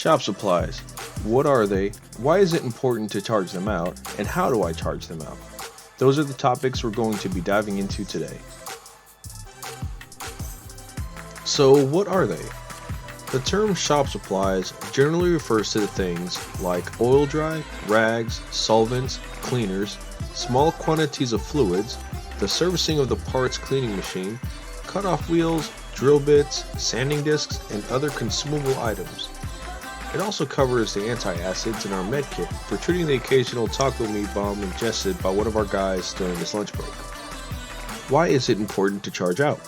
Shop supplies. What are they? Why is it important to charge them out? And how do I charge them out? Those are the topics we're going to be diving into today. So what are they? The term shop supplies generally refers to the things like oil dry, rags, solvents, cleaners, small quantities of fluids, the servicing of the parts cleaning machine, cut-off wheels, drill bits, sanding discs, and other consumable items. It also covers the antacids in our med kit for treating the occasional taco meat bomb ingested by one of our guys during his lunch break. Why is it important to charge out?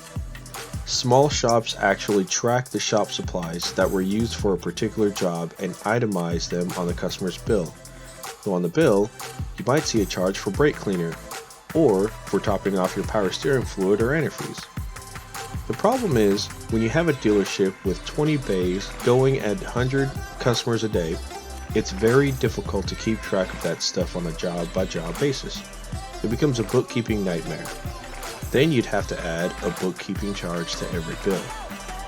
Small shops actually track the shop supplies that were used for a particular job and itemize them on the customer's bill. So on the bill, you might see a charge for brake cleaner, or for topping off your power steering fluid or antifreeze. The problem is, when you have a dealership with 20 bays going at 100 customers a day, it's very difficult to keep track of that stuff on a job-by-job basis. It becomes a bookkeeping nightmare. Then you'd have to add a bookkeeping charge to every bill,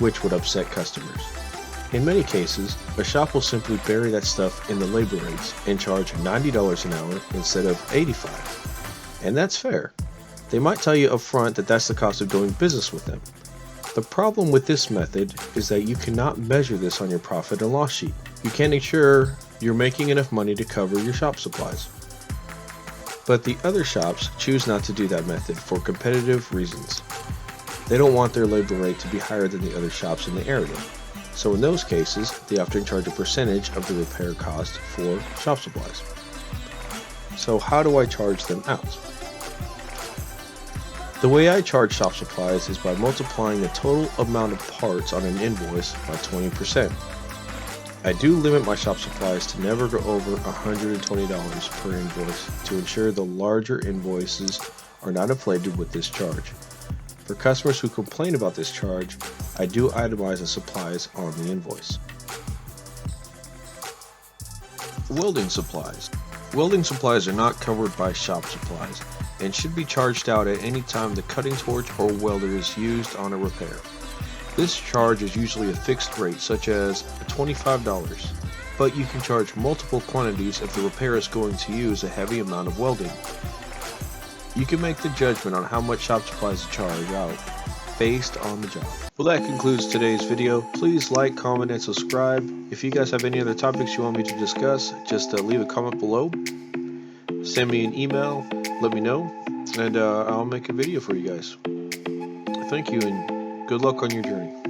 which would upset customers. In many cases, a shop will simply bury that stuff in the labor rates and charge $90 an hour instead of $85. And that's fair. They might tell you up front that that's the cost of doing business with them. The problem with this method is that you cannot measure this on your profit and loss sheet. You can't ensure you're making enough money to cover your shop supplies. But the other shops choose not to do that method for competitive reasons. They don't want their labor rate to be higher than the other shops in the area. So in those cases, they often charge a percentage of the repair cost for shop supplies. So how do I charge them out? The way I charge shop supplies is by multiplying the total amount of parts on an invoice by 20%. I do limit my shop supplies to never go over $120 per invoice to ensure the larger invoices are not inflated with this charge. For customers who complain about this charge, I do itemize the supplies on the invoice. Welding supplies. Welding supplies are not covered by shop supplies and should be charged out at any time the cutting torch or welder is used on a repair. This charge is usually a fixed rate, such as $25, but you can charge multiple quantities if the repair is going to use a heavy amount of welding. You can make the judgment on how much shop supplies to charge out based on the job. Well, that concludes today's video. Please like, comment, and subscribe. If you guys have any other topics you want me to discuss, just leave a comment below. Send me an email, let me know, and I'll make a video for you guys. Thank you, and good luck on your journey.